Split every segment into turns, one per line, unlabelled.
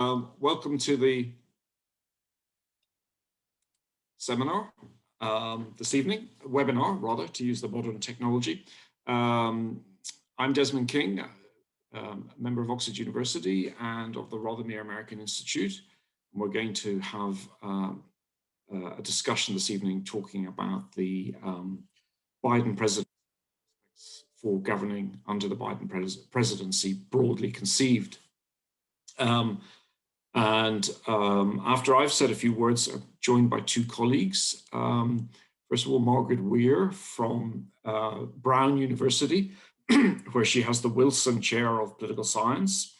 Welcome to the seminar this evening, webinar rather, to use the modern technology. I'm Desmond King, a member of Oxford University and of the Rothermere American Institute. And we're going to have a discussion this evening talking about the Biden presidency for governing under the Biden presidency, broadly conceived. After I've said a few words, I'm joined by two colleagues. First of all, Margaret Weir from Brown University, where she has the Wilson Chair of Political Science.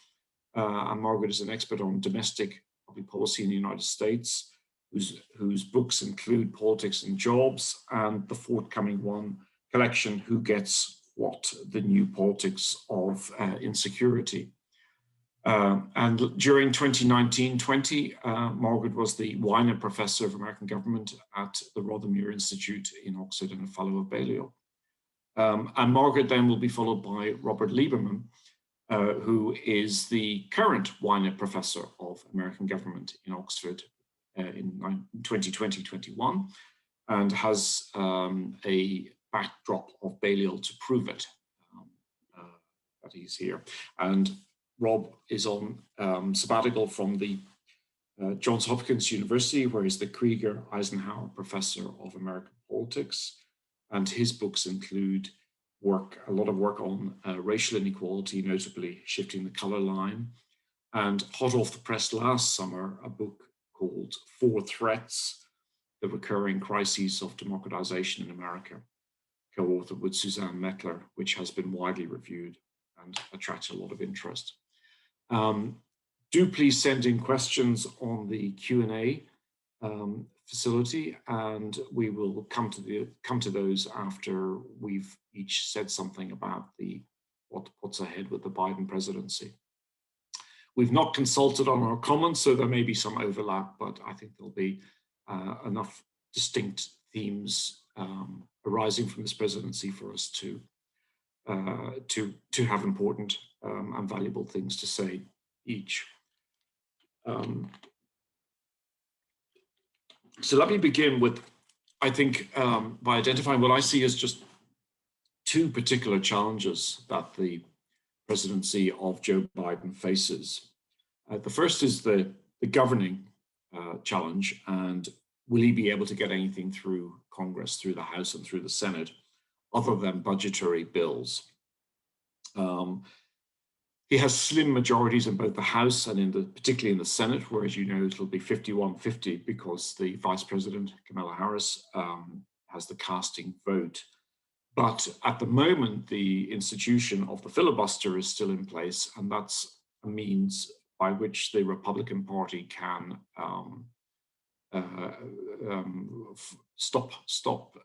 And Margaret is an expert on domestic public policy in the United States, whose books include Politics and Jobs and the forthcoming collection, Who Gets What? The New Politics of Insecurity. And during 2019-20, Margaret was the Winant Professor of American Government at the Rothermere Institute in Oxford and a Fellow of Balliol. And Margaret then will be followed by Robert Lieberman, who is the current Winant Professor of American Government in Oxford in 2020-21 and has a backdrop of Balliol to prove it, that he's here. And Rob is on sabbatical from the Johns Hopkins University, where he's the Krieger Eisenhower Professor of American Politics. And his books include a lot of work on racial inequality, notably Shifting the Color Line, and hot off the press last summer, a book called Four Threats, The Recurring Crises of Democratization in America, co-authored with Suzanne Mettler, which has been widely reviewed and attracted a lot of interest. Do please send in questions on the Q&A facility, and we will come to those after we've each said something about what's ahead with the Biden presidency. We've not consulted on our comments, so there may be some overlap, but I think there'll be enough distinct themes arising from this presidency for us to have important and valuable things to say each. So let me begin with, I think, by identifying what I see as just two particular challenges that the presidency of Joe Biden faces. The first is the governing challenge, and will he be able to get anything through Congress, through the House and through the Senate, other than budgetary bills? He has slim majorities in both the House and particularly in the Senate, where, as you know, it'll be 51-50 because the Vice President, Kamala Harris, has the casting vote. But at the moment, the institution of the filibuster is still in place, and that's a means by which the Republican Party can stop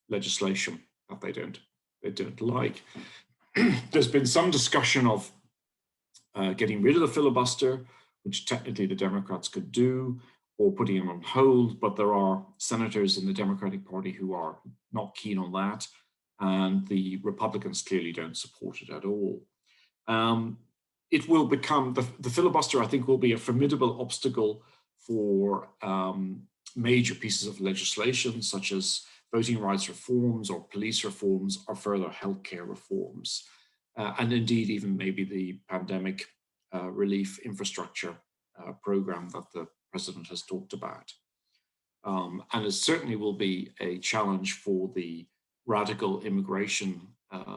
legislation that they don't like. There's been some discussion of getting rid of the filibuster, which technically the Democrats could do, or putting it on hold, but there are senators in the Democratic Party who are not keen on that, and the Republicans clearly don't support it at all. It will become, the filibuster, I think, will be a formidable obstacle for major pieces of legislation, such as voting rights reforms or police reforms or further healthcare reforms. And indeed, even maybe the pandemic relief infrastructure program that the president has talked about. And it certainly will be a challenge for the radical immigration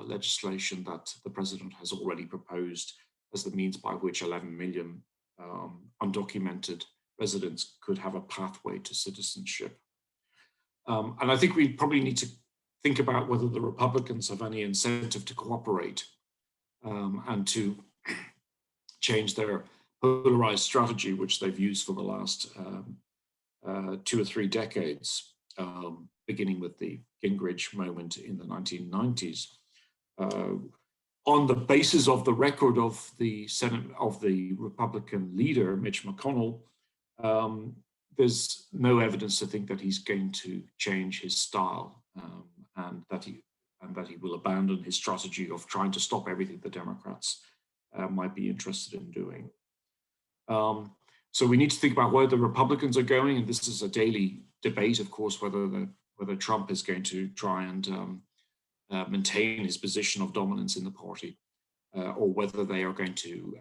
legislation that the president has already proposed as the means by which 11 million undocumented residents could have a pathway to citizenship. And I think we probably need to think about whether the Republicans have any incentive to cooperate and to change their polarized strategy, which they've used for the last 2 or 3 decades, beginning with the Gingrich moment in the 1990s. On the basis of the record of the Senate, of the Republican leader, Mitch McConnell, there's no evidence to think that he's going to change his style and that he will abandon his strategy of trying to stop everything the Democrats might be interested in doing. So we need to think about where the Republicans are going, and this is a daily debate, of course, whether Trump is going to try and maintain his position of dominance in the party, or whether they are going to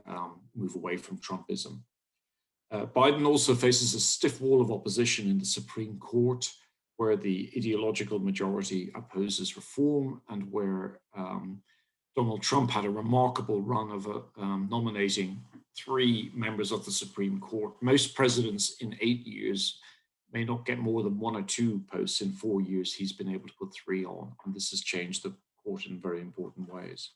move away from Trumpism. Biden also faces a stiff wall of opposition in the Supreme Court, where the ideological majority opposes reform, and where Donald Trump had a remarkable run of nominating 3 members of the Supreme Court. Most presidents in 8 years may not get more than 1 or 2 posts. In 4 years, he's been able to put 3 on, and this has changed the court in very important ways.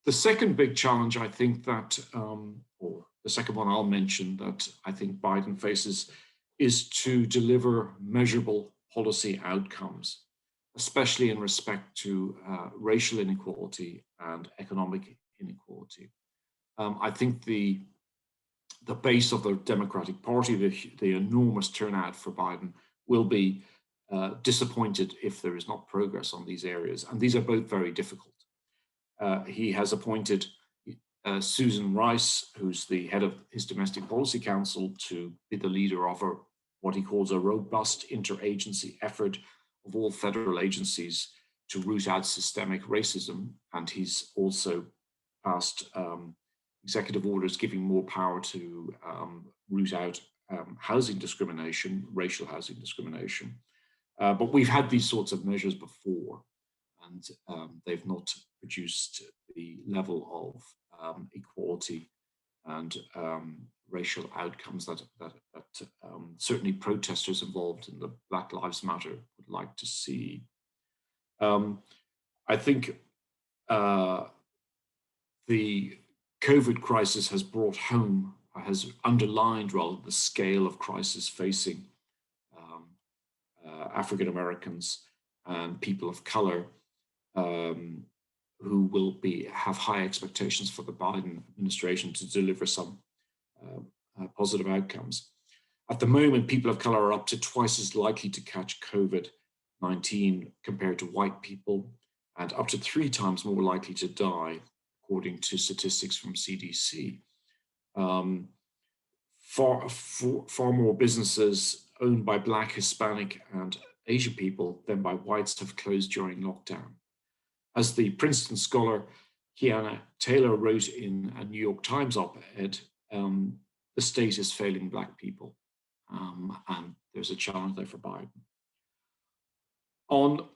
The second big challenge, I think that, or the second one I'll mention that I think Biden faces, is to deliver measurable policy outcomes, especially in respect to racial inequality and economic inequality. I think the base of the Democratic Party, the enormous turnout for Biden, will be disappointed if there is not progress on these areas. And these are both very difficult. He has appointed Susan Rice, who's the head of his Domestic Policy Council, to be the leader of what he calls a robust interagency effort of all federal agencies to root out systemic racism. And he's also passed executive orders giving more power to root out housing discrimination, racial housing discrimination. But we've had these sorts of measures before, and they've not produced the level of equality and racial outcomes that certainly protesters involved in the Black Lives Matter would like to see. I think the COVID crisis has brought home, has underlined rather the scale of crisis facing African Americans and people of color, who will have high expectations for the Biden administration to deliver some positive outcomes. At the moment, people of color are up to twice as likely to catch COVID-19 compared to white people, and up to 3 times more likely to die, according to statistics from CDC. Far more businesses owned by Black, Hispanic, and Asian people than by whites have closed during lockdown. As the Princeton scholar Kiana Taylor wrote in a New York Times op-ed, the state is failing Black people, and there's a challenge there for Biden. On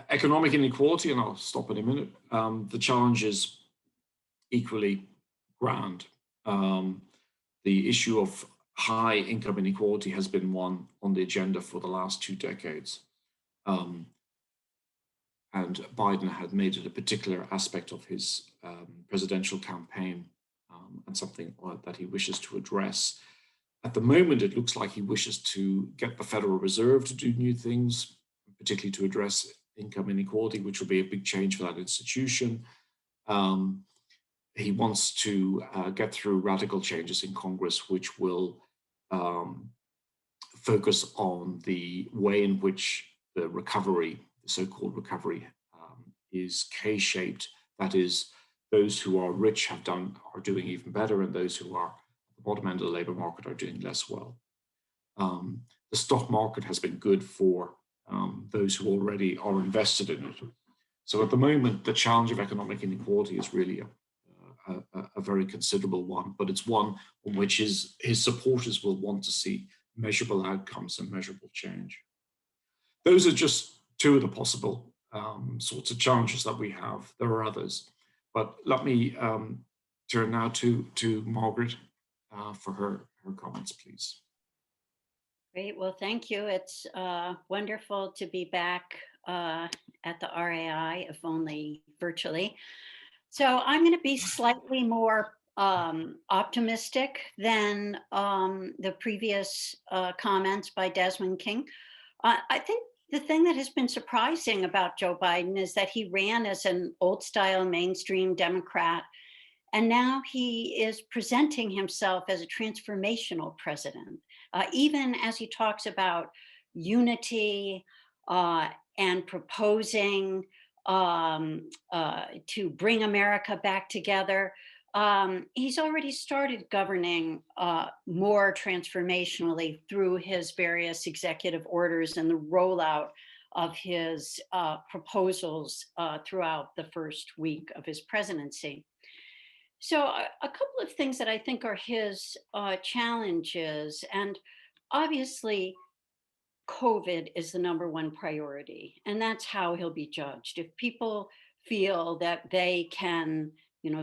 economic inequality, and I'll stop in a minute, the challenge is equally grand. The issue of high income inequality has been one on the agenda for the last 2 decades. And Biden had made it a particular aspect of his presidential campaign, and something that he wishes to address. At the moment, it looks like he wishes to get the Federal Reserve to do new things, particularly to address income inequality, which will be a big change for that institution. He wants to get through radical changes in Congress, which will focus on the way in which the recovery, the so-called recovery, is K-shaped. That is, those who are rich are doing even better, and those who are at the bottom end of the labor market are doing less well. The stock market has been good for those who already are invested in it. So at the moment, the challenge of economic inequality is really a very considerable one, but it's one on which his supporters will want to see measurable outcomes and measurable change. Those are just 2 of the possible sorts of challenges that we have. There are others, but let me turn now to Margaret for her comments, please.
Great. Well, thank you. It's wonderful to be back at the RAI, if only virtually. So I'm going to be slightly more optimistic than the previous comments by Desmond King. I think the thing that has been surprising about Joe Biden is that he ran as an old-style mainstream Democrat, and now he is presenting himself as a transformational president, even as he talks about unity and proposing to bring America back together. he's already started governing more transformationally through his various executive orders and the rollout of his proposals throughout the first week of his presidency. So a couple of things that I think are his challenges, and obviously COVID is the number one priority, and that's how he'll be judged. If people feel that they can,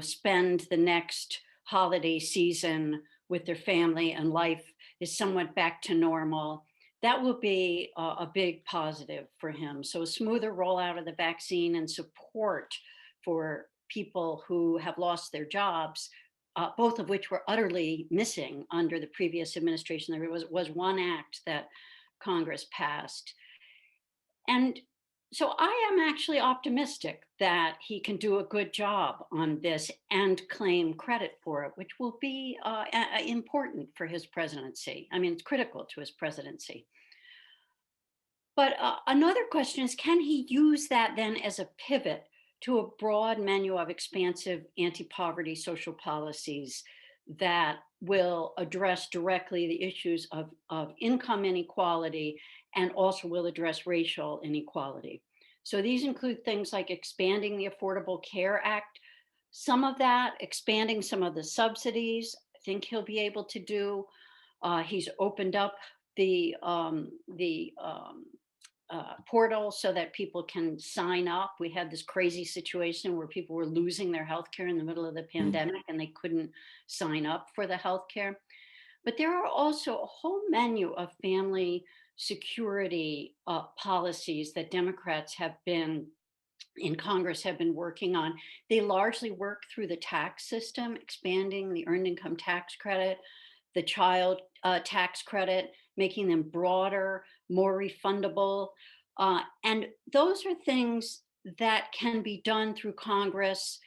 spend the next holiday season with their family and life is somewhat back to normal, that will be a big positive for him. So a smoother rollout of the vaccine and support for people who have lost their jobs, both of which were utterly missing under the previous administration. There was one act that Congress passed. And so I am actually optimistic that he can do a good job on this and claim credit for it, which will be important for his presidency. I mean, it's critical to his presidency. But another question is, can he use that then as a pivot to a broad menu of expansive anti-poverty social policies that will address directly the issues of income inequality and also will address racial inequality? So these include things like expanding the Affordable Care Act, some of that, expanding some of the subsidies, I think he'll be able to do. He's opened up the portal so that people can sign up. We had this crazy situation where people were losing their healthcare in the middle of the pandemic and they couldn't sign up for the healthcare. But there are also a whole menu of family security policies that Democrats have been in Congress have been working on. They largely work through the tax system, expanding the earned income tax credit, the child tax credit, making them broader, more refundable. And those are things that can be done through Congress,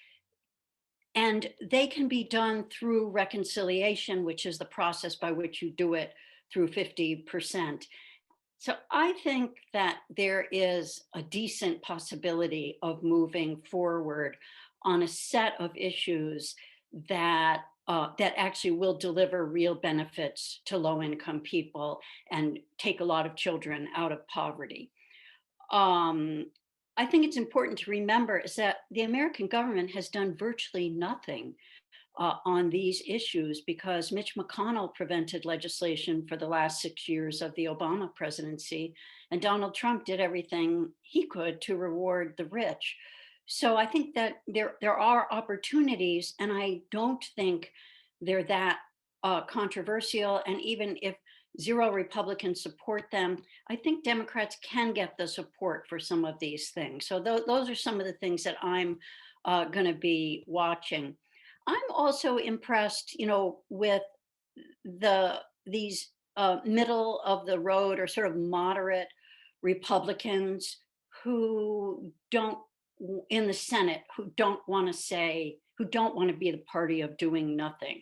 and they can be done through reconciliation, which is the process by which you do it through 50%. So I think that there is a decent possibility of moving forward on a set of issues that that actually will deliver real benefits to low-income people and take a lot of children out of poverty. Um, I think it's important to remember is that the American government has done virtually nothing on these issues because Mitch McConnell prevented legislation for the last 6 years of the Obama presidency, and Donald Trump did everything he could to reward the rich. So I think that there are opportunities, and I don't think they're that controversial. And even if zero Republicans support them, I think Democrats can get the support for some of these things. So those are some of the things that I'm going to be watching. I'm also impressed, with these middle of the road or sort of moderate Republicans who don't in the Senate who don't want to be the party of doing nothing.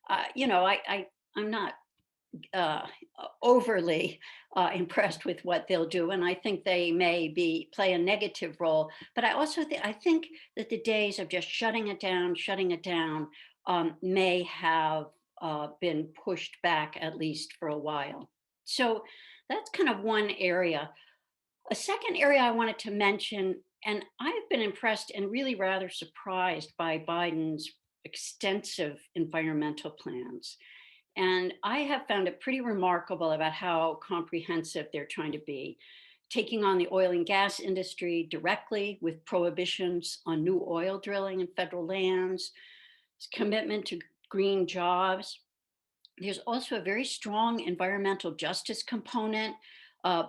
I'm not uh, overly impressed with what they'll do, and I think they may play a negative role. But I think that the days of just shutting it down, may have been pushed back at least for a while. So that's kind of one area. A second area I wanted to mention, and I've been impressed and really rather surprised by Biden's extensive environmental plans. And I have found it pretty remarkable about how comprehensive they're trying to be, taking on the oil and gas industry directly with prohibitions on new oil drilling in federal lands, commitment to green jobs. There's also a very strong environmental justice component,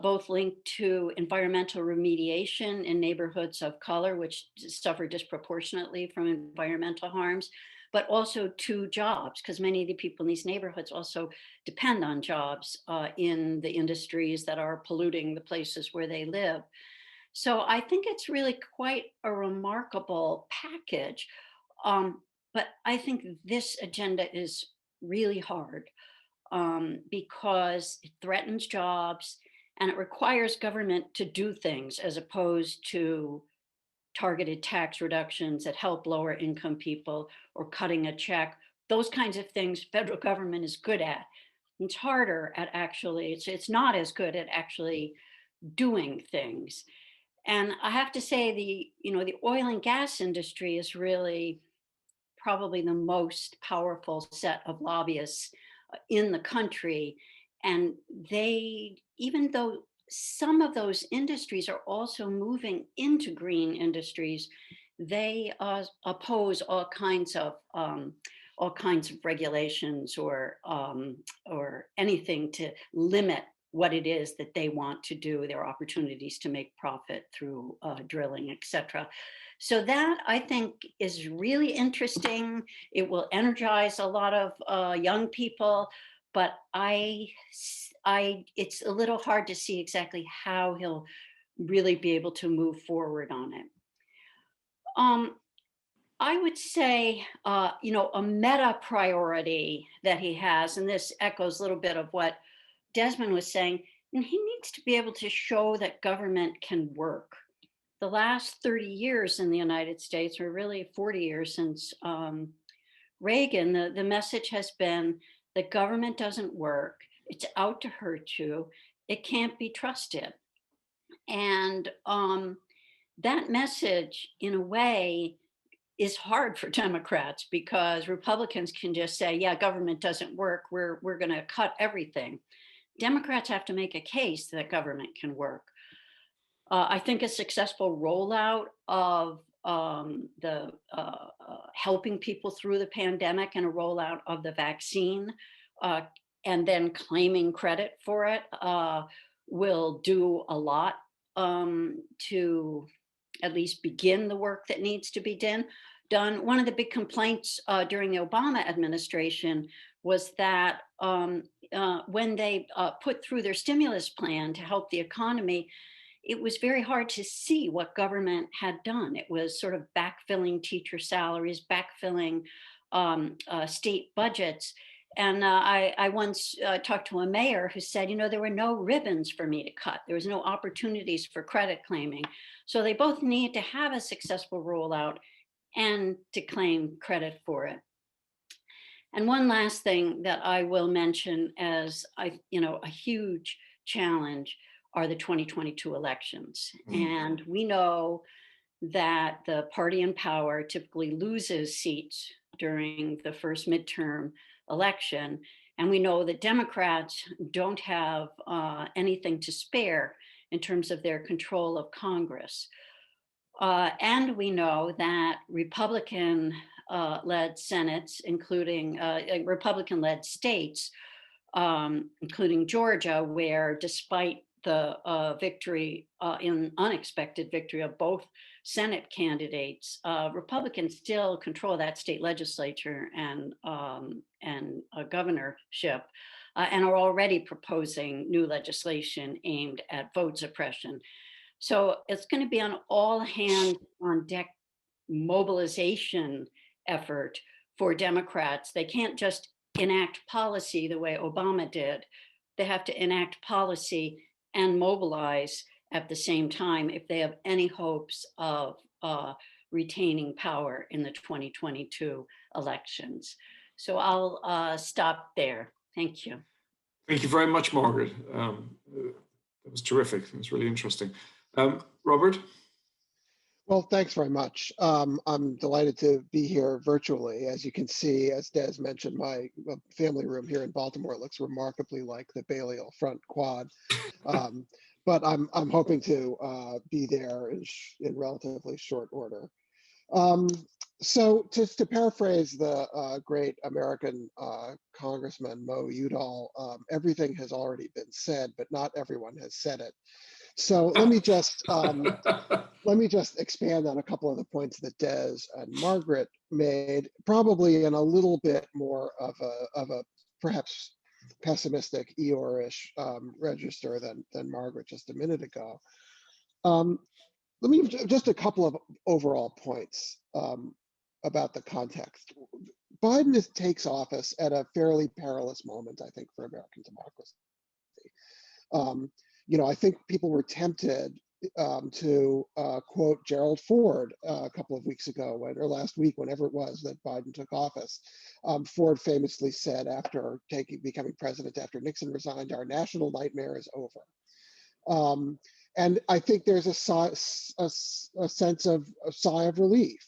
both linked to environmental remediation in neighborhoods of color, which suffer disproportionately from environmental harms, but also to jobs, because many of the people in these neighborhoods also depend on jobs in the industries that are polluting the places where they live. So I think it's really quite a remarkable package. But I think this agenda is really hard because it threatens jobs and it requires government to do things as opposed to targeted tax reductions that help lower income people or cutting a check. Those kinds of things federal government is good at. It's harder at actually, it's not as good at actually doing things. And I have to say the oil and gas industry is really probably the most powerful set of lobbyists in the country. And they, even though some of those industries are also moving into green industries, they oppose all kinds of regulations or anything to limit what it is that they want to do, their opportunities to make profit through drilling, etc. So that I think is really interesting. It will energize a lot of young people, but it's a little hard to see exactly how he'll really be able to move forward on it. I would say, a meta priority that he has, and this echoes a little bit of what Desmond was saying, and he needs to be able to show that government can work. The last 30 years in the United States, or really 40 years since Reagan, the message has been that government doesn't work, it's out to hurt you, it can't be trusted. And that message, in a way, is hard for Democrats because Republicans can just say, yeah, government doesn't work, we're going to cut everything. Democrats have to make a case that government can work. I think a successful rollout of the helping people through the pandemic and a rollout of the vaccine and then claiming credit for it will do a lot to at least begin the work that needs to be done. One of the big complaints during the Obama administration was that when they put through their stimulus plan to help the economy, it was very hard to see what government had done. It was sort of backfilling teacher salaries, backfilling state budgets. And I once talked to a mayor who said, there were no ribbons for me to cut. There was no opportunities for credit claiming. So they both need to have a successful rollout and to claim credit for it. And one last thing that I will mention as a huge challenge are the 2022 elections. And we know that the party in power typically loses seats during the first midterm election. And we know that Democrats don't have anything to spare in terms of their control of Congress. And we know that Republican-led Senates, including Republican-led states, including Georgia, where despite the unexpected victory of both Senate candidates, Republicans still control that state legislature and a governorship, and are already proposing new legislation aimed at vote suppression. So it's going to be an all hands on deck mobilization effort for Democrats. They can't just enact policy the way Obama did. They have to enact policy and mobilize at the same time if they have any hopes of retaining power in the 2022 elections. So I'll stop there. Thank you.
Thank you very much, Margaret. That was terrific. It was really interesting. Robert?
Well, thanks very much. I'm delighted to be here virtually. As you can see, as Des mentioned, my family room here in Baltimore looks remarkably like the Balliol front quad. But I'm hoping to be there in relatively short order. So to paraphrase the great American Congressman Mo Udall, everything has already been said, but not everyone has said it. So let me just expand on a couple of the points that Des and Margaret made, probably in a little bit more of a perhaps pessimistic Eeyore-ish register than Margaret just a minute ago. Let me just a couple of overall points about the context. Biden takes office at a fairly perilous moment, I think, for American democracy. I think people were tempted to quote Gerald Ford a couple of weeks ago, or last week, whenever it was that Biden took office. Ford famously said after becoming president after Nixon resigned, "Our national nightmare is over." And I think there's a sense of a sigh of relief.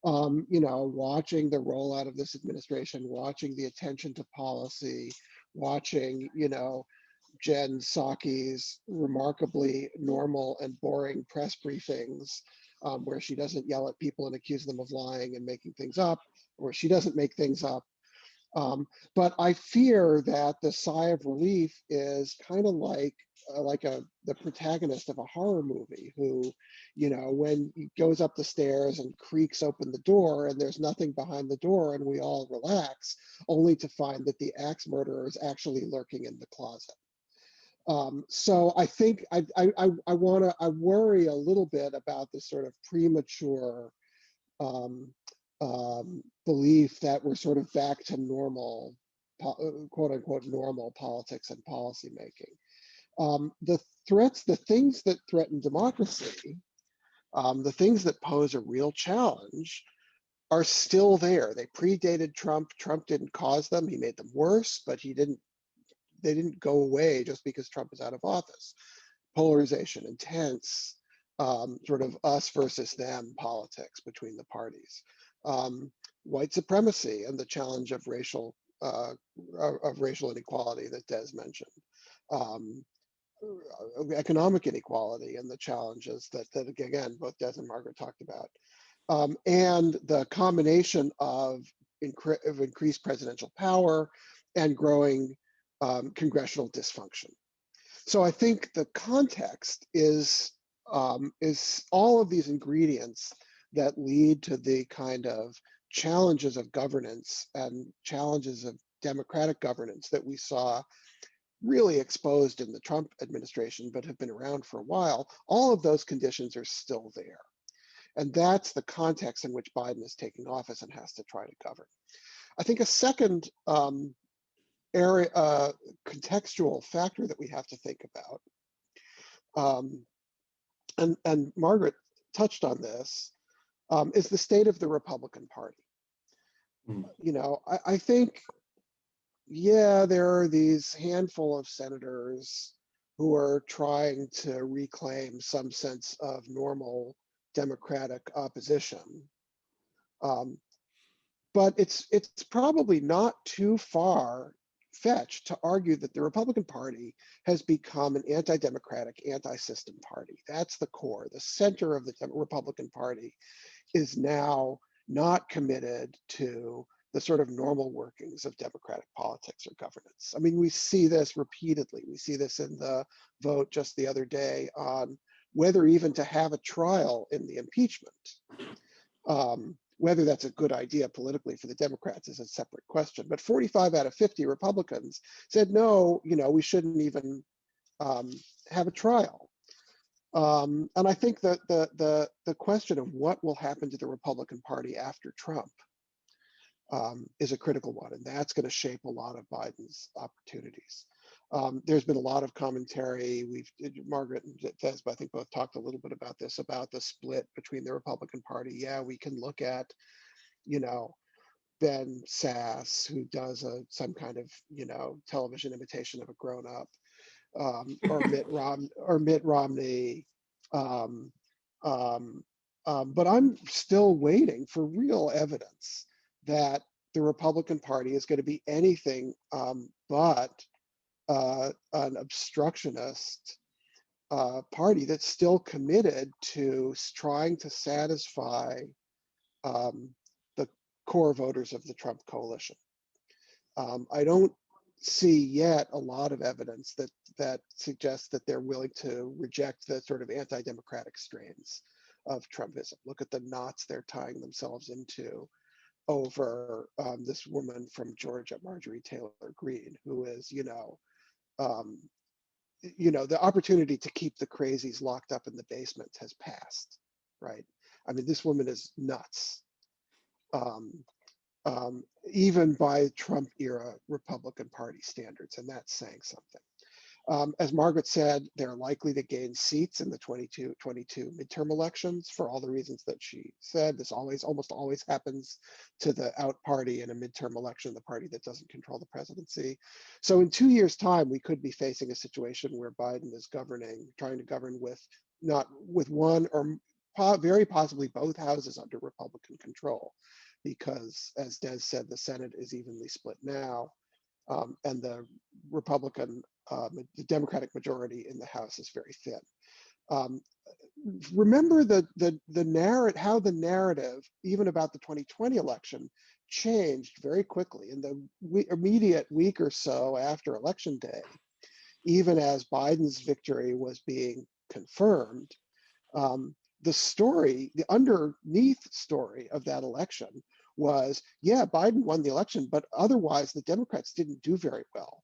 Watching the rollout of this administration, watching the attention to policy, watching, Jen Psaki's remarkably normal and boring press briefings, where she doesn't yell at people and accuse them of lying and making things up, or she doesn't make things up. But I fear that the sigh of relief is kind of like the protagonist of a horror movie who, when he goes up the stairs and creaks open the door and there's nothing behind the door and we all relax, only to find that the axe murderer is actually lurking in the closet. So I think I worry a little bit about this sort of premature belief that we're sort of back to normal, quote unquote, normal politics and policy making. The things that threaten democracy, the things that pose a real challenge are still there. They predated Trump. Trump didn't cause them. He made them worse, but they didn't go away just because Trump is out of office. Polarization, intense, sort of us versus them politics between the parties. White supremacy and the challenge of racial inequality that Des mentioned. Economic inequality and the challenges that again, both Des and Margaret talked about. And the combination of increased presidential power and growing congressional dysfunction. So I think the context is all of these ingredients that lead to the kind of challenges of governance and challenges of democratic governance that we saw really exposed in the Trump administration, but have been around for a while. All of those conditions are still there. And that's the context in which Biden is taking office and has to try to govern. I think a second contextual factor that we have to think about, and Margaret touched on this, is the state of the Republican Party. I think, yeah, there are these handful of senators who are trying to reclaim some sense of normal democratic opposition. But it's probably not too far fetched to argue that the Republican Party has become an anti-democratic, anti-system party. That's the core. The center of the Republican Party is now not committed to the sort of normal workings of democratic politics or governance. I mean, we see this repeatedly. We see this in the vote just the other day on whether even to have a trial in the impeachment. Whether that's a good idea politically for the Democrats is a separate question. But 45 out of 50 Republicans said, no, we shouldn't even have a trial. And I think that the question of what will happen to the Republican Party after Trump is a critical one, and that's going to shape a lot of Biden's opportunities. There's been a lot of commentary. Margaret and Des, I think, both talked a little bit about this, about the split between the Republican Party. Yeah, we can look at, Ben Sass, who does some kind of, television imitation of a grown-up, or Mitt Romney. But I'm still waiting for real evidence that the Republican Party is going to be anything but an obstructionist party that's still committed to trying to satisfy the core voters of the Trump coalition. I don't see yet a lot of evidence that suggests that they're willing to reject the sort of anti-democratic strains of Trumpism. Look at the knots they're tying themselves into over this woman from Georgia, Marjorie Taylor Greene, who is, the opportunity to keep the crazies locked up in the basement has passed, right? I mean, this woman is nuts, even by Trump era Republican Party standards, and that's saying something. As Margaret said, they're likely to gain seats in the 22 midterm elections for all the reasons that she said. This almost always happens to the out party in a midterm election, the party that doesn't control the presidency. So in 2 years' time, we could be facing a situation where Biden is trying to govern with not with one or very possibly both houses under Republican control, because as Des said, the Senate is evenly split now. And the Democratic majority in the House is very thin. Remember how the narrative, even about the 2020 election, changed very quickly in the immediate week or so after Election Day, even as Biden's victory was being confirmed. The underneath story of that election was, yeah, Biden won the election, but otherwise the Democrats didn't do very well.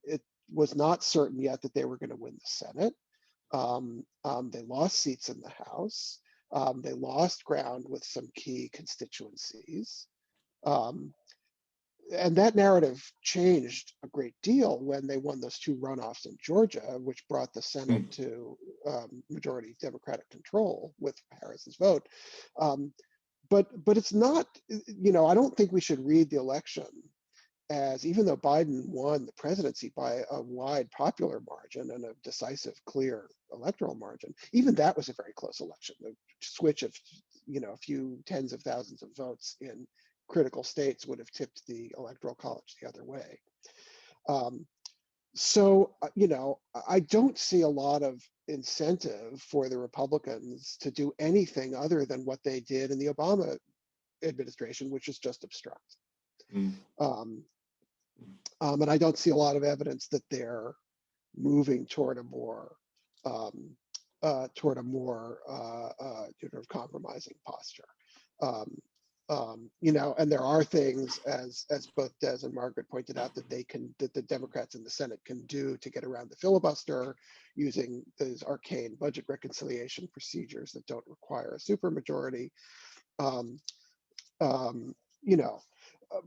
It was not certain yet that they were going to win the Senate. They lost seats in the House. They lost ground with some key constituencies. And that narrative changed a great deal when they won those 2 runoffs in Georgia, which brought the Senate to majority Democratic control with Harris's vote. But it's not, I don't think we should read the election as, even though Biden won the presidency by a wide popular margin and a decisive, clear electoral margin, even that was a very close election. The switch of, a few tens of thousands of votes in critical states would have tipped the Electoral College the other way. So, I don't see a lot of incentive for the Republicans to do anything other than what they did in the Obama administration, which is just obstruct. And I don't see a lot of evidence that they're moving toward a more compromising posture. And there are things, as both Des and Margaret pointed out, that the Democrats in the Senate can do to get around the filibuster, using those arcane budget reconciliation procedures that don't require a supermajority.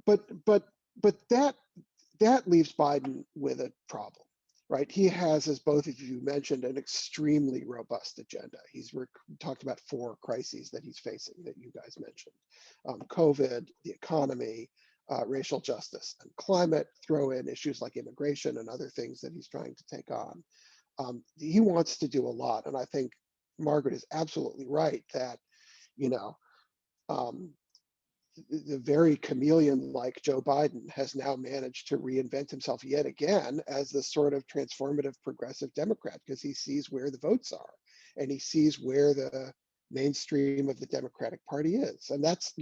But that leaves Biden with a problem, right? He has, as both of you mentioned, an extremely robust agenda. He's talked about 4 crises that he's facing that you guys mentioned: COVID, the economy, racial justice, and climate. Throw in issues like immigration and other things that he's trying to take on. He wants to do a lot, and I think Margaret is absolutely right that, the very chameleon-like Joe Biden has now managed to reinvent himself yet again as the sort of transformative progressive Democrat, because he sees where the votes are and he sees where the mainstream of the Democratic Party is, and that's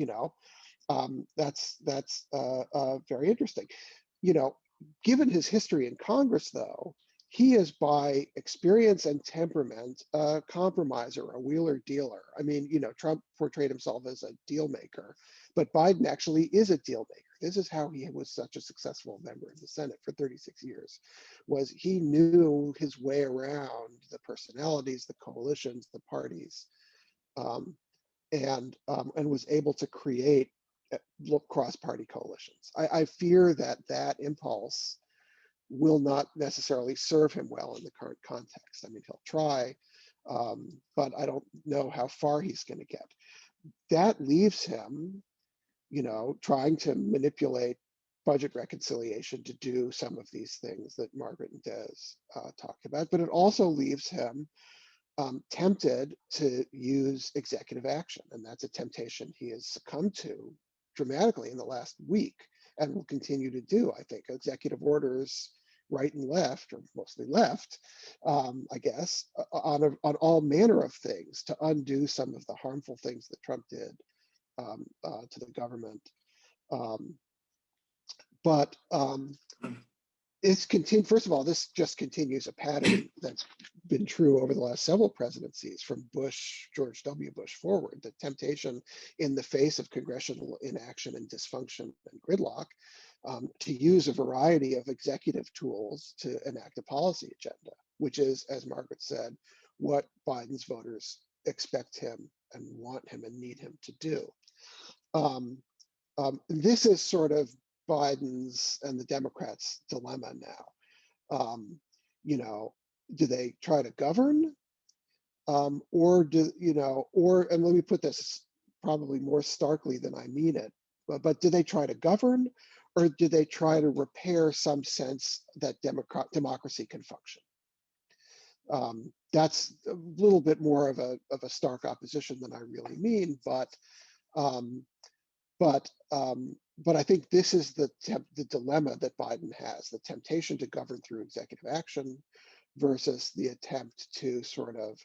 very interesting. Given his history in Congress, though, he is by experience and temperament a compromiser, a wheeler dealer. I mean, Trump portrayed himself as a deal maker, but Biden actually is a deal maker. This is how he was such a successful member of the Senate for 36 years, was he knew his way around the personalities, the coalitions, the parties, and was able to create cross-party coalitions. I fear that impulse will not necessarily serve him well in the current context. I mean, he'll try, but I don't know how far he's going to get. That leaves him, trying to manipulate budget reconciliation to do some of these things that Margaret and Des talked about, but it also leaves him tempted to use executive action, and that's a temptation he has succumbed to dramatically in the last week and will continue to do, I think. Executive orders, right and left, or mostly left, I guess, on all manner of things to undo some of the harmful things that Trump did to the government. First of all, this just continues a pattern that's been true over the last several presidencies, from George W. Bush forward. The temptation in the face of congressional inaction and dysfunction and gridlock to use a variety of executive tools to enact a policy agenda, which is, as Margaret said, what Biden's voters expect him and want him and need him to do. This is sort of Biden's and the Democrats' dilemma now. do they try to govern, or and let me put this probably more starkly than I mean it, but do they try to govern, or do they try to repair some sense that democracy can function? That's a little bit more of a stark opposition than I really mean, but I think this is the dilemma that Biden has: the temptation to govern through executive action versus the attempt to sort of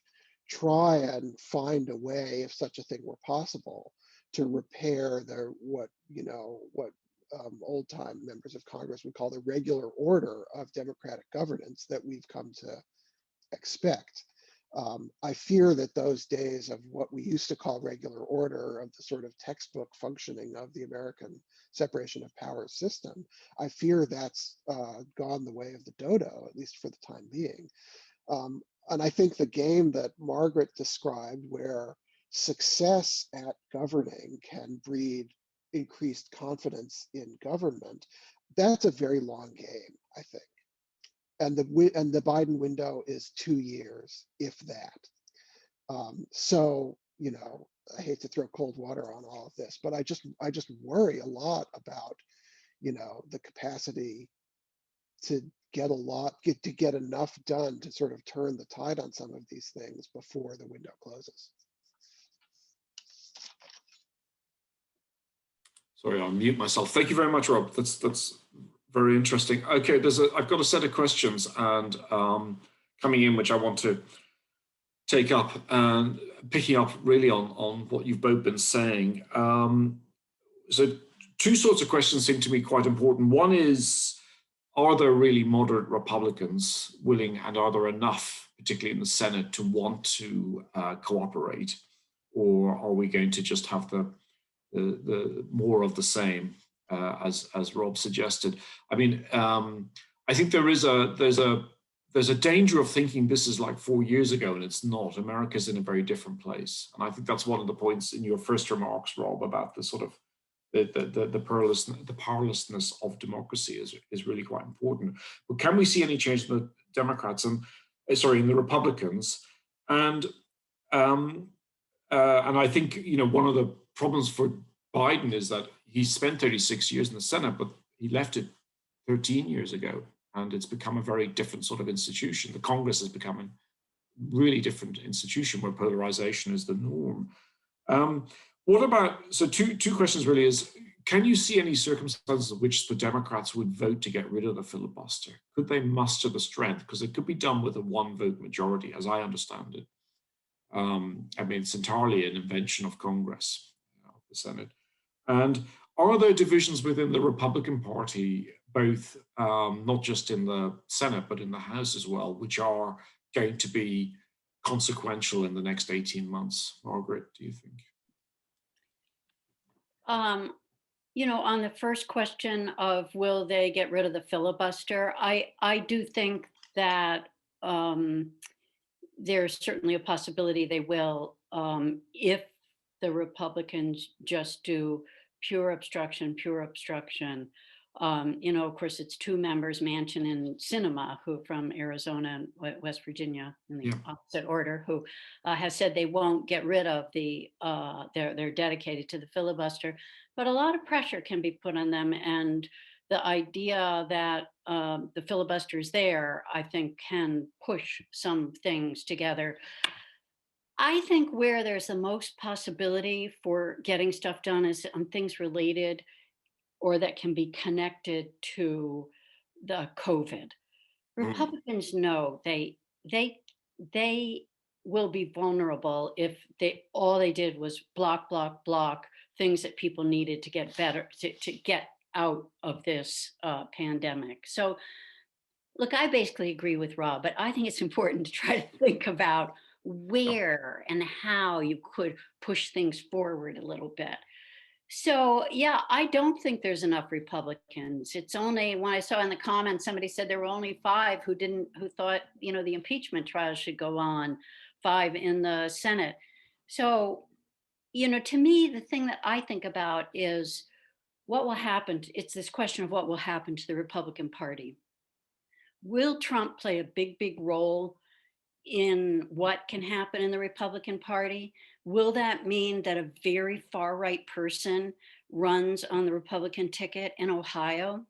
try and find a way, if such a thing were possible, to repair what old-time members of Congress would call the regular order of democratic governance that we've come to expect. I fear that those days of what we used to call regular order, of the sort of textbook functioning of the American separation of powers system, I fear that's gone the way of the dodo, at least for the time being. And I think the game that Margaret described, where success at governing can breed increased confidence in government, that's a very long game, I think. And the Biden window is 2 years, if that. So, I hate to throw cold water on all of this, but I just worry a lot about, the capacity to get enough done to sort of turn the tide on some of these things before the window closes.
Sorry, I'll mute myself. Thank you very much, Rob. That's very interesting. Okay, I've got a set of questions and coming in, which I want to take up, and picking up really on what you've both been saying. So two sorts of questions seem to me quite important. One is, are there really moderate Republicans willing, and are there enough, particularly in the Senate, to want to cooperate? Or are we going to just have the more of the same, as Rob suggested? I mean, I think there's a danger of thinking this is like 4 years ago, and it's not. America's in a very different place, and I think that's one of the points in your first remarks, Rob, about the sort of the powerlessness of democracy is really quite important. But can we see any change in the Democrats and in the Republicans? And I think one of the problems for Biden is that he spent 36 years in the Senate, but he left it 13 years ago, and it's become a very different sort of institution. The Congress has become a really different institution where polarization is the norm. What about, so two questions really is, can you see any circumstances in which the Democrats would vote to get rid of the filibuster? Could they muster the strength? Because it could be done with a one-vote majority, as I understand it. I mean, it's entirely an invention of Congress, of the Senate. And are there divisions within the Republican Party, both not just in the Senate, but in the House as well, which are going to be consequential in the next 18 months? Margaret, do you think?
On the first question of will they get rid of the filibuster, I do think that there's certainly a possibility they will, if the Republicans just do pure obstruction. Of course, it's two members, Manchin and Sinema, who from Arizona and West Virginia in the opposite order, who has said they won't get rid of they're dedicated to the filibuster. But a lot of pressure can be put on them, and the idea that the filibuster is there, I think, can push some things together. I think where there's the most possibility for getting stuff done is on things related or that can be connected to the COVID. Republicans know they will be vulnerable if all they did was block things that people needed to get better, to get out of this pandemic. So look, I basically agree with Rob, but I think it's important to try to think about where and how you could push things forward a little bit. So yeah, I don't think there's enough Republicans. It's only, when I saw in the comments, somebody said there were only 5 who thought, the impeachment trial should go on, 5 in the Senate. So, to me, the thing that I think about is what will happen. It's this question of what will happen to the Republican Party will Trump play a big, big role in what can happen in the Republican Party? Will that mean that a very far right person runs on the Republican ticket in Ohio?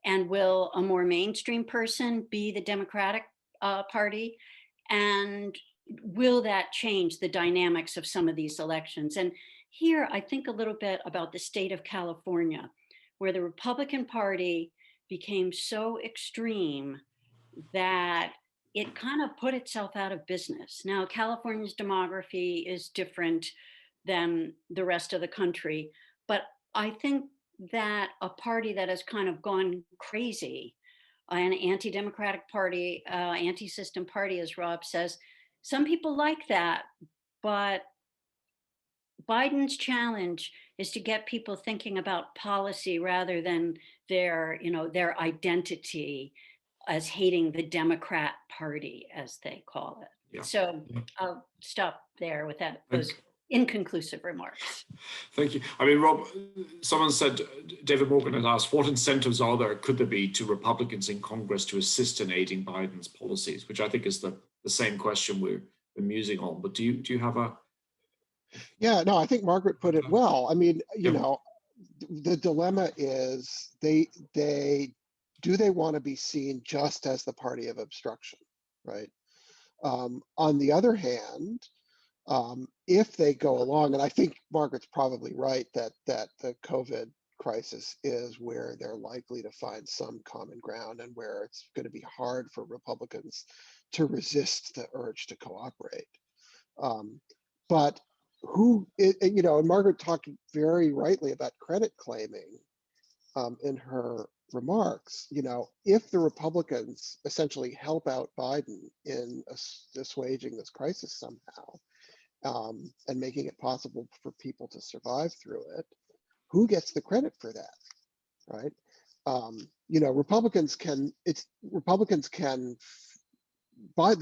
And will a more mainstream person be the Democratic Party? And will that change the dynamics of some of these elections? And here I think a little bit about the state of California, where the Republican Party became so extreme that it kind of put itself out of business. Now, California's demography is different than the rest of the country, but I think that a party that has kind of gone crazy, an anti-democratic party, anti-system party, as Rob says, some people like that, but Biden's challenge is to get people thinking about policy rather than their identity as hating the Democrat Party, as they call it.
Yeah.
So I'll stop there with those inconclusive remarks.
Thank you. I mean, Rob, someone said, David Morgan had asked, what incentives could there be to Republicans in Congress to assist in aiding Biden's policies, which I think is the same question we're musing on. But do you have a...
Yeah, no, I think Margaret put it well. I mean, the dilemma is do they want to be seen just as the party of obstruction, right? On the other hand, if they go along, and I think Margaret's probably right that the COVID crisis is where they're likely to find some common ground and where it's going to be hard for Republicans to resist the urge to cooperate. But and Margaret talked very rightly about credit claiming in her remarks. If the Republicans essentially help out Biden in assuaging this crisis somehow and making it possible for people to survive through it, who gets the credit for that, right?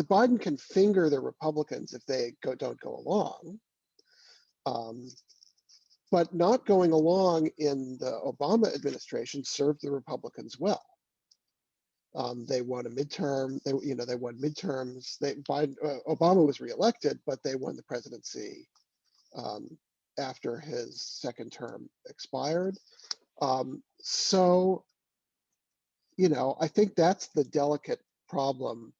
Biden can finger the Republicans if they don't go along. But not going along in the Obama administration served the Republicans well. They won a midterm. They won midterms. Obama was reelected, but they won the presidency after his second term expired. So, I think that's the delicate problem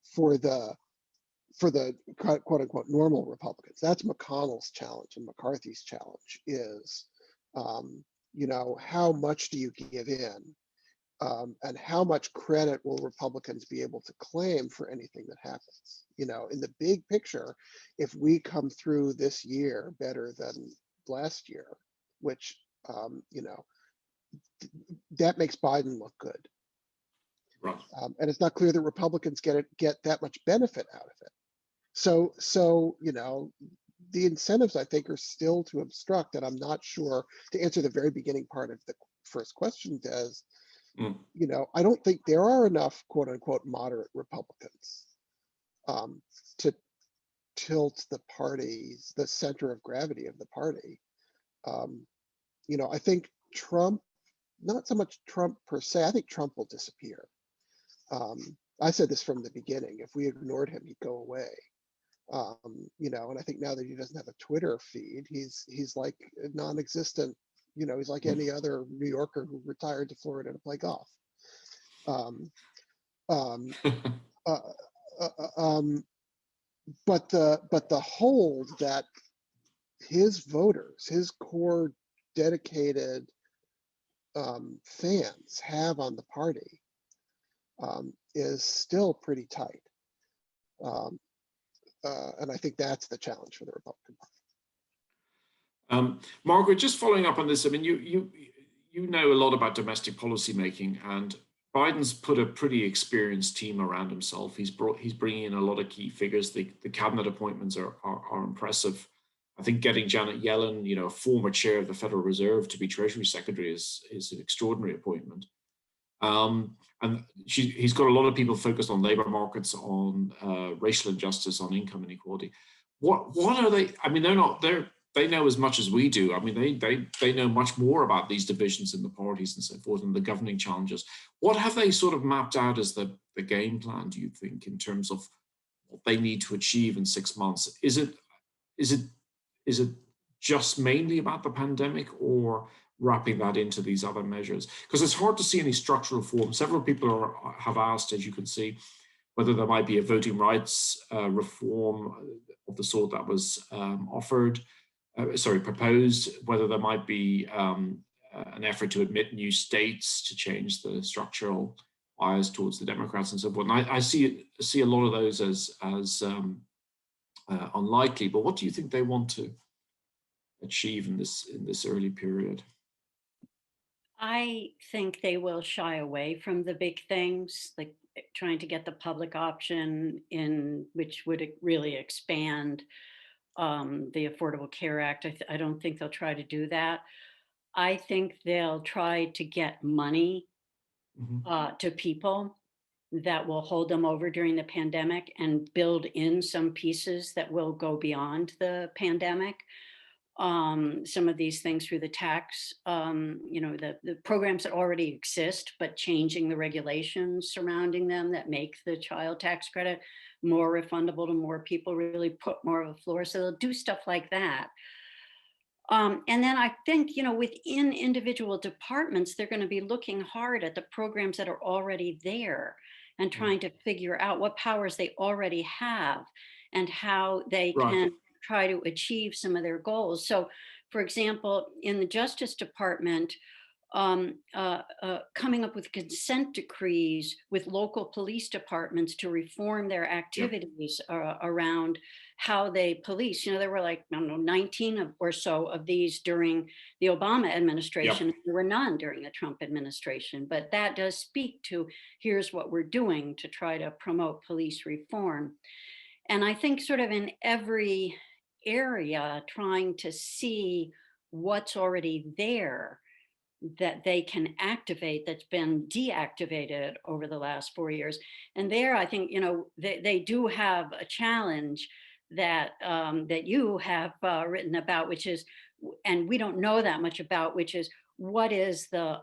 for the quote unquote normal Republicans. That's McConnell's challenge and McCarthy's challenge is, how much do you give in? And how much credit will Republicans be able to claim for anything that happens? In the big picture, if we come through this year better than last year, which, that makes Biden look good.
Right.
And it's not clear that Republicans get that much benefit out of it. So the incentives, I think, are still to obstruct, and I'm not sure, to answer the very beginning part of the first question, Des, I don't think there are enough quote unquote moderate Republicans to tilt the center of gravity of the party. I think Trump, not so much Trump per se, I think Trump will disappear. I said this from the beginning, if we ignored him, he'd go away. And I think now that he doesn't have a Twitter feed, he's like non-existent. He's like any other New Yorker who retired to Florida to play golf. But the hold that his voters, his core dedicated fans have on the party is still pretty tight. And I think that's the challenge for the Republican Party.
Margaret, just following up on this, I mean, you know a lot about domestic policy making, and Biden's put a pretty experienced team around himself. He's bringing in a lot of key figures. The cabinet appointments are impressive. I think getting Janet Yellen, former chair of the Federal Reserve, to be Treasury Secretary is an extraordinary appointment. And he's got a lot of people focused on labor markets, on racial injustice, on income inequality. What are they? I mean, they're they know as much as we do. I mean, they know much more about these divisions in the parties and so forth and the governing challenges. What have they sort of mapped out as the game plan, do you think, in terms of what they need to achieve in 6 months? Is it just mainly about the pandemic, or wrapping that into these other measures? Because it's hard to see any structural reform. Several people have asked, as you can see, whether there might be a voting rights reform of the sort that was proposed, whether there might be an effort to admit new states to change the structural bias towards the Democrats and so forth. And I see a lot of those as unlikely. But what do you think they want to achieve in this early period?
I think they will shy away from the big things, like trying to get the public option in, which would really expand the Affordable Care Act. I don't think they'll try to do that. I think they'll try to get money to people that will hold them over during the pandemic and build in some pieces that will go beyond the pandemic. Some of these things through the tax, the programs that already exist, but changing the regulations surrounding them that make the child tax credit more refundable to more people, really put more of a floor. So they'll do stuff like that. And then I think, within individual departments, they're going to be looking hard at the programs that are already there and trying to figure out what powers they already have and how they can try to achieve some of their goals. So, for example, in the Justice Department, coming up with consent decrees with local police departments to reform their activities around how they police. There were like, I don't know, 19 or so of these during the Obama administration. There were none during the Trump administration. But that does speak to, here's what we're doing to try to promote police reform. And I think sort of in every area, trying to see what's already there that they can activate that's been deactivated over the last 4 years. And there, I think, they do have a challenge that that you have written about, which is, and we don't know that much about, which is what is the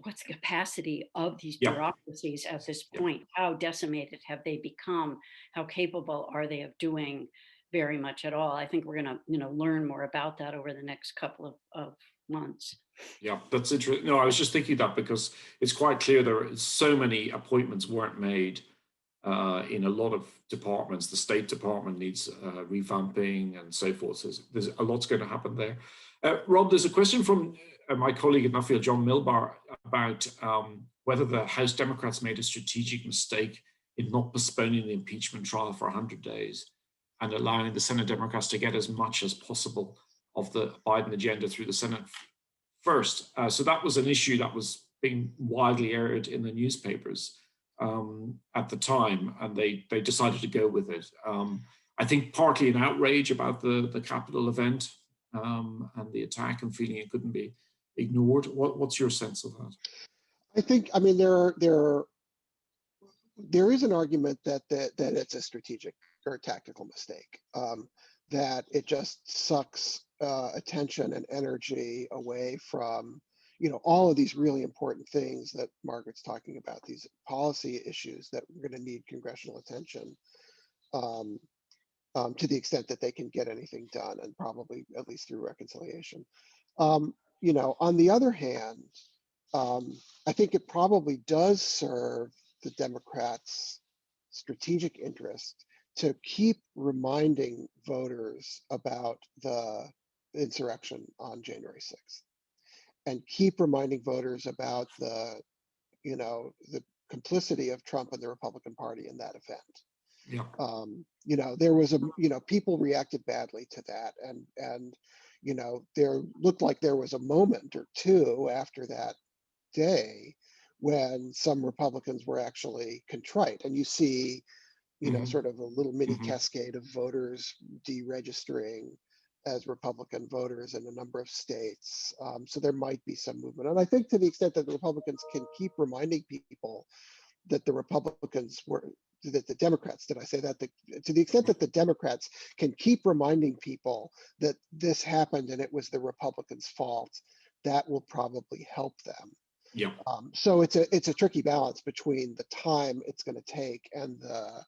what's the capacity of these bureaucracies at this point? How decimated have they become? How capable are they of doing very much at all? I think we're going to learn more about that over the next couple of months.
Yeah, that's interesting. No, I was just thinking that because it's quite clear there are so many appointments weren't made in a lot of departments. The State Department needs revamping and so forth. So there's a lot's going to happen there. Rob, there's a question from my colleague at Nuffield, John Milbar, about whether the House Democrats made a strategic mistake in not postponing the impeachment trial for 100 days and allowing the Senate Democrats to get as much as possible of the Biden agenda through the Senate first. So that was an issue that was being widely aired in the newspapers at the time, and they decided to go with it. I think partly an outrage about the Capitol event and the attack, and feeling it couldn't be ignored. What's your sense of that?
I think, there is an argument that it's a strategic or tactical mistake, that it just sucks attention and energy away from all of these really important things that Margaret's talking about, these policy issues that we're going to need congressional attention to the extent that they can get anything done, and probably at least through reconciliation. On the other hand, I think it probably does serve the Democrats' strategic interest to keep reminding voters about the insurrection on January 6th, and keep reminding voters about the complicity of Trump and the Republican Party in that event. There was people reacted badly to that, and there looked like there was a moment or two after that day when some Republicans were actually contrite, and you see sort of a little mini cascade of voters deregistering as Republican voters in a number of states. So there might be some movement. And I think to the extent that the Republicans can keep reminding people that the Republicans that the Democrats, did I say that? To the extent that the Democrats can keep reminding people that this happened and it was the Republicans' fault, that will probably help them.
Yeah.
So it's a tricky balance between the time it's going to take and the,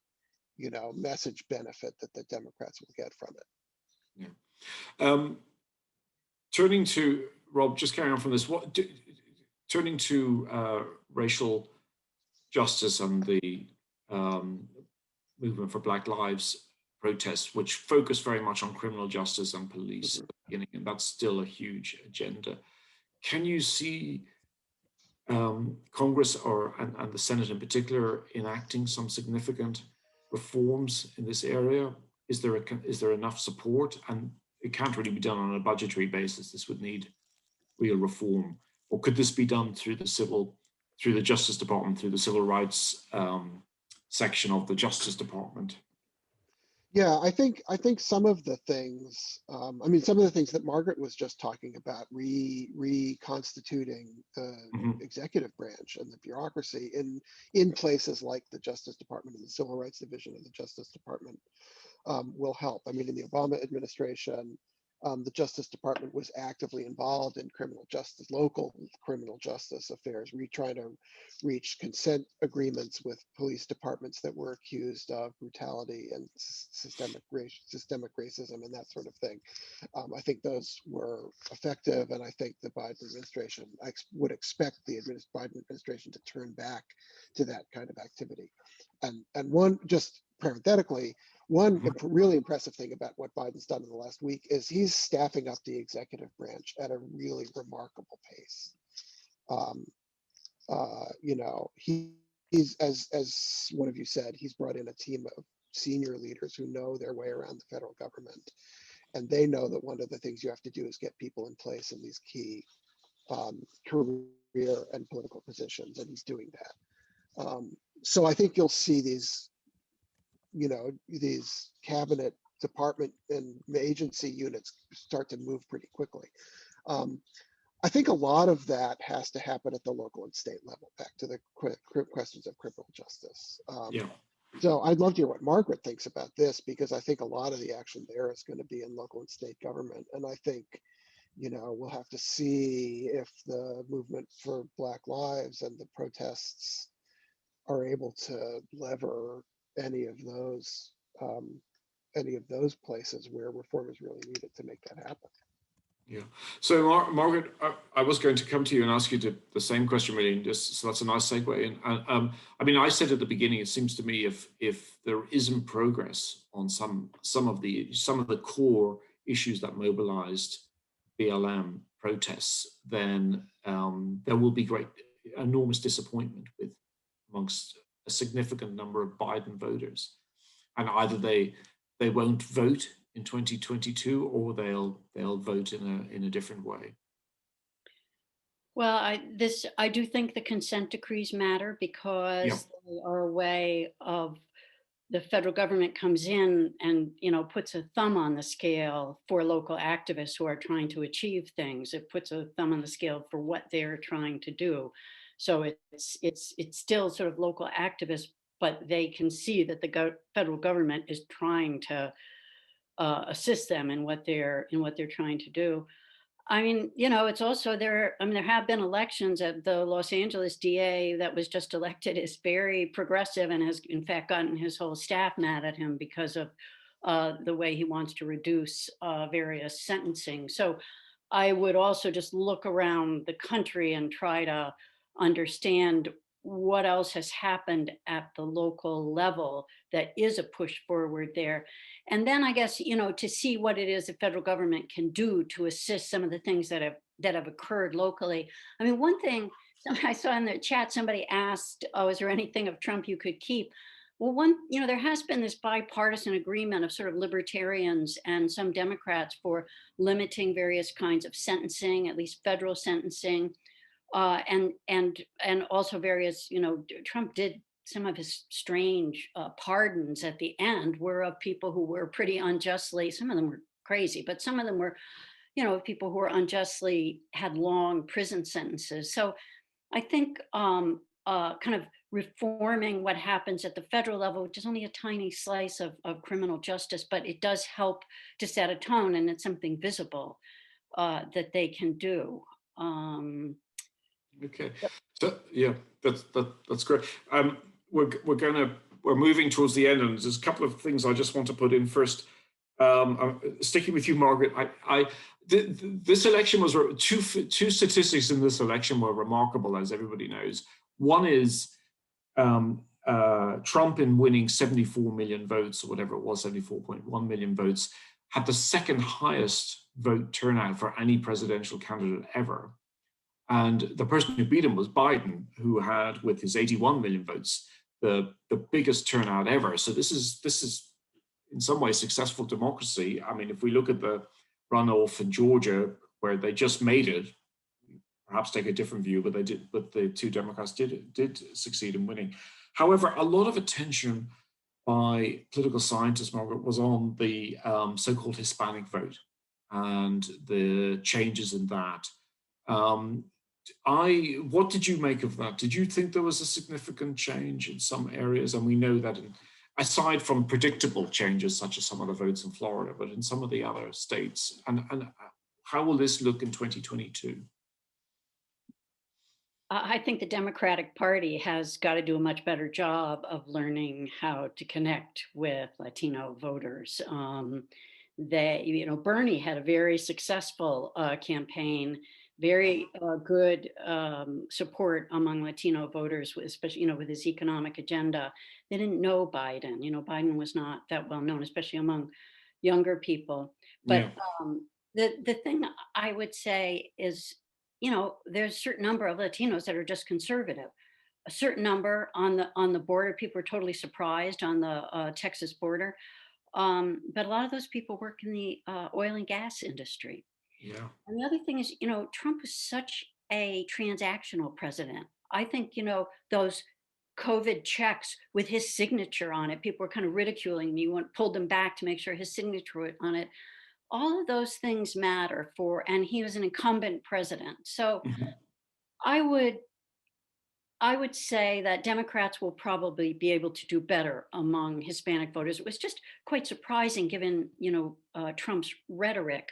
you know, message benefit that the Democrats will get from it.
Yeah. Turning to Rob, just carrying on from this, turning to racial justice and the movement for Black Lives protests, which focus very much on criminal justice and police at the beginning, and that's still a huge agenda. Can you see Congress and the Senate in particular enacting some significant reforms in this area? Is there enough support? And it can't really be done on a budgetary basis. This would need real reform. Or could this be done through the Justice Department, through the civil rights section of the Justice Department?
Yeah, I think some of the things, I mean, some of the things that Margaret was just talking about, reconstituting the executive branch and the bureaucracy in places like the Justice Department and the Civil Rights Division of the Justice Department will help. I mean, in the Obama administration, the Justice Department was actively involved in criminal justice, local criminal justice affairs, trying to reach consent agreements with police departments that were accused of brutality and systemic racism and that sort of thing. I think those were effective, and I think the Biden administration, I would expect the Biden administration to turn back to that kind of activity. And one, just parenthetically, one really impressive thing about what Biden's done in the last week is he's staffing up the executive branch at a really remarkable pace. You know, he's, as one of you said, he's brought in a team of senior leaders who know their way around the federal government. And they know that one of the things you have to do is get people in place in these key career and political positions, and he's doing that. So I think you'll see these, you know, these cabinet department and agency units start to move pretty quickly. I think a lot of that has to happen at the local and state level, back to the questions of criminal justice. So I'd love to hear what Margaret thinks about this, because I think a lot of the action there is going to be in local and state government. And I think, you know, we'll have to see if the movement for Black Lives and the protests are able to lever any of those places where reform is really needed to make that happen.
Yeah. So Margaret, I was going to come to you and ask you the same question, really, and just so that's a nice segue. And I mean, I said at the beginning, it seems to me if there isn't progress on some of the core issues that mobilized BLM protests, then there will be enormous disappointment amongst a significant number of Biden voters, and either they won't vote in 2022 or they'll vote in a different way.
Well, I do think the consent decrees matter, because they are a way of the federal government comes in and, you know, puts a thumb on the scale for local activists who are trying to achieve things. It puts a thumb on the scale for what they're trying to do. So it's still sort of local activists, but they can see that the federal government is trying to assist them in what they're trying to do. I mean, you know, it's also there. I mean, there have been elections. At the Los Angeles DA that was just elected is very progressive and has, in fact, gotten his whole staff mad at him because of the way he wants to reduce various sentencing. So I would also just look around the country and try to understand what else has happened at the local level that is a push forward there. And then I guess, you know, to see what it is the federal government can do to assist some of the things that have occurred locally. I mean, one thing I saw in the chat, somebody asked, oh, is there anything of Trump you could keep? Well, you know, there has been this bipartisan agreement of sort of libertarians and some Democrats for limiting various kinds of sentencing, at least federal sentencing. And also various, you know, Trump did some of his strange pardons at the end were of people who were pretty unjustly, some of them were crazy, but some of them were, you know, people who were unjustly had long prison sentences. So I think kind of reforming what happens at the federal level, which is only a tiny slice of criminal justice, but it does help to set a tone, and it's something visible that they can do.
Okay, so yeah, that's great. We're moving towards the end, and there's a couple of things I just want to put in first. Sticking with you, Margaret, this election was two statistics in this election were remarkable, as everybody knows. One is Trump, in winning 74 million votes, or whatever it was, 74.1 million votes, had the second highest vote turnout for any presidential candidate ever. And the person who beat him was Biden, who had, with his 81 million votes, the biggest turnout ever. So this is in some ways successful democracy. I mean, if we look at the runoff in Georgia, where they just made it, perhaps take a different view, but they did. But the two Democrats did succeed in winning. However, a lot of attention by political scientists, Margaret, was on the so-called Hispanic vote and the changes in that. What did you make of that? Did you think there was a significant change in some areas? And we know that aside from predictable changes, such as some of the votes in Florida, but in some of the other states, and how will this look in 2022?
I think the Democratic Party has got to do a much better job of learning how to connect with Latino voters. Bernie had a very successful campaign, very good support among Latino voters, especially, with his economic agenda. They didn't know Biden. Biden was not that well known, especially among younger people. But the thing I would say is, there's a certain number of Latinos that are just conservative. A certain number on the border, people are totally surprised on the Texas border. But a lot of those people work in the oil and gas industry.
Yeah.
And the other thing is, Trump was such a transactional president. I think, those COVID checks with his signature on it, people were kind of ridiculing me, pulled them back to make sure his signature on it. All of those things matter and he was an incumbent president. So I would say that Democrats will probably be able to do better among Hispanic voters. It was just quite surprising given, Trump's rhetoric.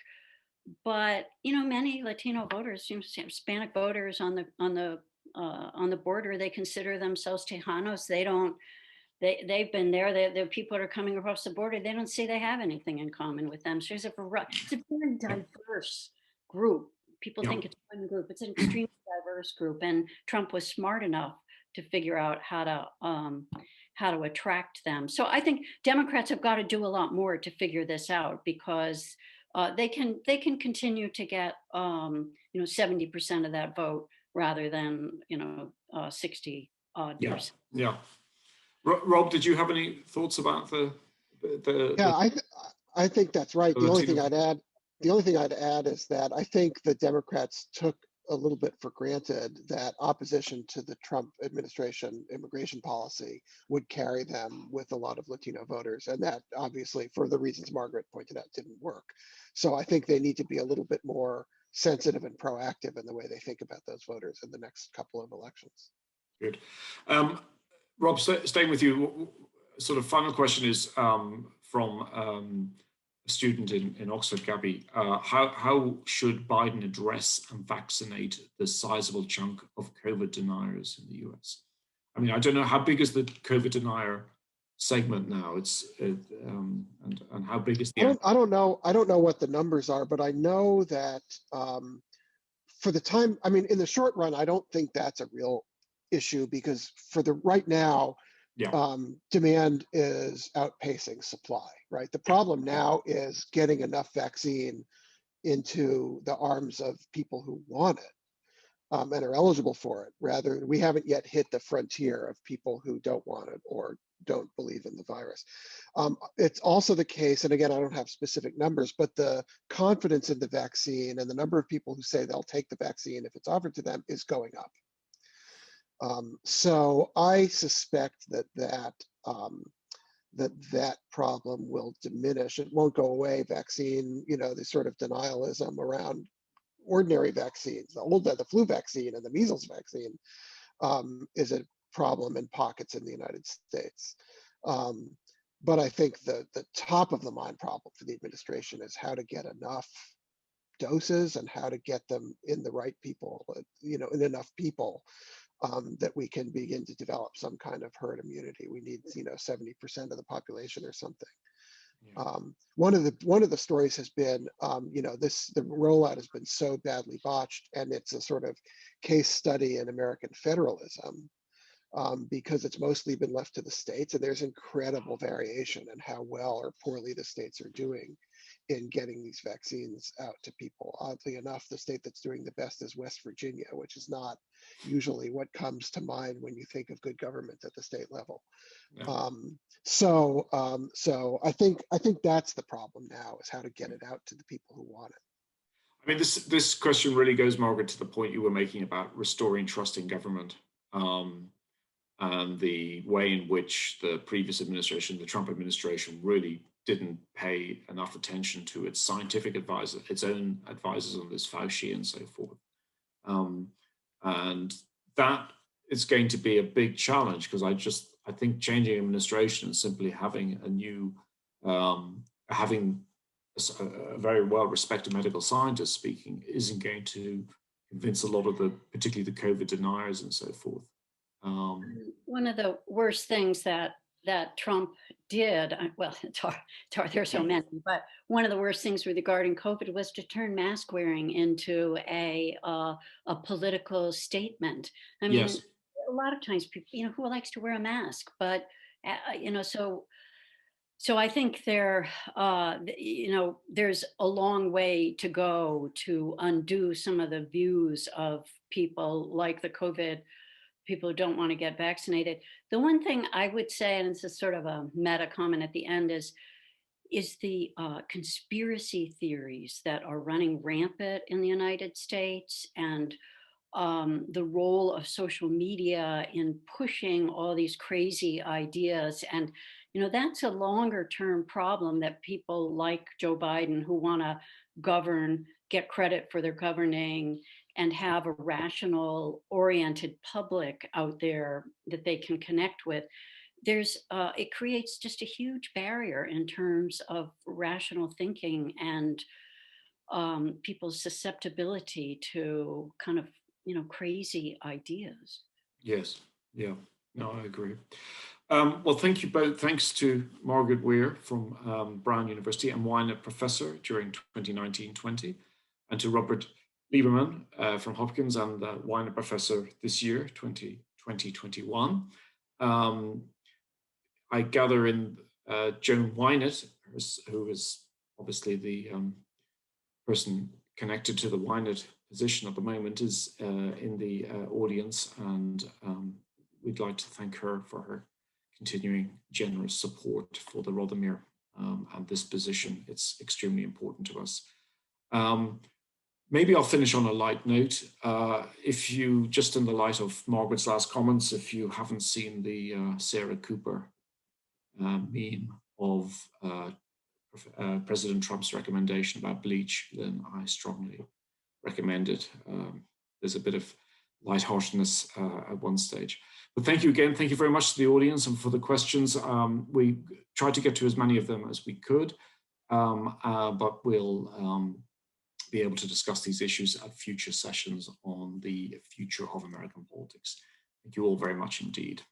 But many Latino voters, Hispanic voters on the border, they consider themselves Tejanos. They've been there. The people that are coming across the border, they don't say they have anything in common with them. So it's a very diverse group. People think it's one group. It's an extremely diverse group, and Trump was smart enough to figure out how to attract them. So I think Democrats have got to do a lot more to figure this out, because they can continue to get 70% of that vote rather than 60 odd percent.
Yeah. Rob, did you have any thoughts about
I think that's right. The only thing I'd add is that I think the Democrats took a little bit for granted that opposition to the Trump administration immigration policy would carry them with a lot of Latino voters, and that obviously, for the reasons Margaret pointed out, didn't work. So I think they need to be a little bit more sensitive and proactive in the way they think about those voters in the next couple of elections.
Good. Rob, staying with you, sort of final question is from a student in Oxford, Gabby. How should Biden address and vaccinate the sizable chunk of COVID deniers in the US? I mean, I don't know, how big is the COVID denier segment now? And how big is the?
I don't know what the numbers are, but I know that for the time, I mean, in the short run, I don't think that's a real issue, because for the right now, demand is outpacing supply, right? The problem now is getting enough vaccine into the arms of people who want it and are eligible for it. We haven't yet hit the frontier of people who don't want it or don't believe in the virus. It's also the case, and again, I don't have specific numbers, but the confidence in the vaccine and the number of people who say they'll take the vaccine if it's offered to them is going up. So I suspect that problem will diminish. It won't go away. Vaccine, the sort of denialism around ordinary vaccines, the flu vaccine and the measles vaccine, is a problem in pockets in the United States. But I think the top of the mind problem for the administration is how to get enough doses and how to get them in the right people, in enough people that we can begin to develop some kind of herd immunity. We need, 70% of the population or something.
Yeah.
One of the stories has been, the rollout has been so badly botched, and it's a sort of case study in American federalism, because it's mostly been left to the states, and there's incredible variation in how well or poorly the states are doing in getting these vaccines out to people. Oddly enough, the state that's doing the best is West Virginia, which is not usually what comes to mind when you think of good government at the state level.
Yeah.
So I think that's the problem now, is how to get it out to the people who want it.
I mean, this question really goes, Margaret, to the point you were making about restoring trust in government, and the way in which the previous administration, the Trump administration, really didn't pay enough attention to its scientific advisor, its own advisors on this, Fauci and so forth. And that is going to be a big challenge, because I think changing administration and simply having a new, having a very well-respected medical scientist speaking isn't going to convince a lot of particularly the COVID deniers and so forth.
One of the worst things that Trump did, well, it's hard, there's so many, but one of the worst things regarding COVID was to turn mask wearing into a political statement. I mean,
Yes.
a lot of times people, who likes to wear a mask, but so I think there's a long way to go to undo some of the views of people like the COVID people who don't want to get vaccinated. The one thing I would say, and it's a sort of a meta comment at the end, is the conspiracy theories that are running rampant in the United States, and the role of social media in pushing all these crazy ideas. And, that's a longer term problem that people like Joe Biden, who want to govern, get credit for their governing, and have a rational oriented public out there that they can connect with. It creates just a huge barrier in terms of rational thinking and people's susceptibility to kind of, crazy ideas.
Yes. Yeah. No, I agree. Well, thank you both. Thanks to Margaret Weir from Brown University and Winant Professor during 2019-20, and to Robert Lieberman from Hopkins and Winant Professor this year, 2020-21. I gather in Joan Winant, who is obviously the person connected to the Winant position at the moment, is in the audience, and we'd like to thank her for her continuing generous support for the Rothermere and this position. It's extremely important to us. Maybe I'll finish on a light note. If you, just in the light of Margaret's last comments, if you haven't seen the Sarah Cooper meme of President Trump's recommendation about bleach, then I strongly recommend it. There's a bit of lightheartedness at one stage. But thank you again. Thank you very much to the audience and for the questions. We tried to get to as many of them as we could, but we'll be able to discuss these issues at future sessions on the future of American politics. Thank you all very much indeed.